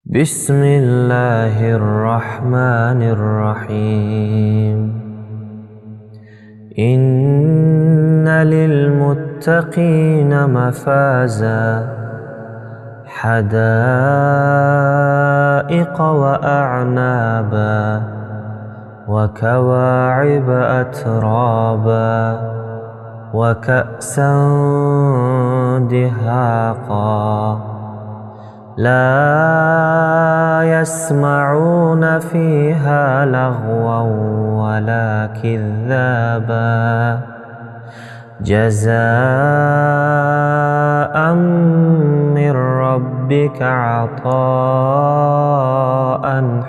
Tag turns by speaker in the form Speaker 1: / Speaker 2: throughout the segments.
Speaker 1: بسم الله الرحمن الرحيم. إن للمتقين مفازا حدائق وأعنابا وكواعب أترابا وكأسا دهاقا لا يسمعون فيها لغوا ولا كذابا جزاء من ربك عطاء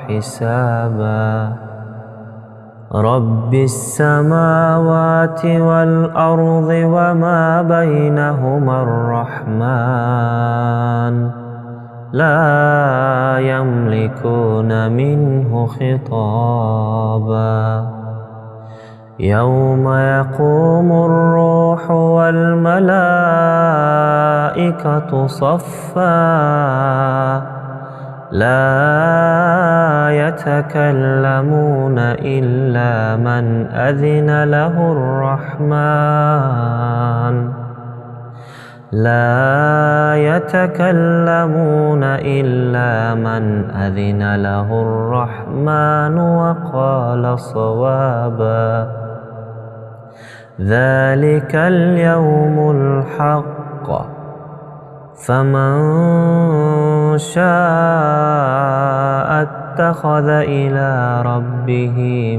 Speaker 1: حسابا رب السماوات والأرض وما بينهما الرحمن لا يملكون منه خطابا يوم يقوم الروح والملائكة صفا لا يتكلمون إلا من أذن له الرحمن لا يتكلمون إلا من أذن له الرحمن وقال صوابا ذلك اليوم الحق فمن شاء اتخذ إلى ربه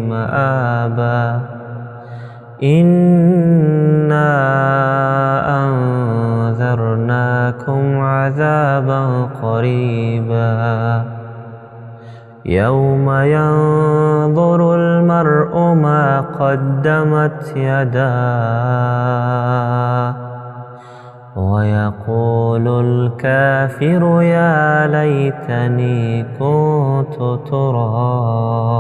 Speaker 1: مآبا إنا أنذرناكم عذابا قريبا يوم ينظر المرء ما قدمت يداه ويقول الكافر يا ليتني كنت ترابا.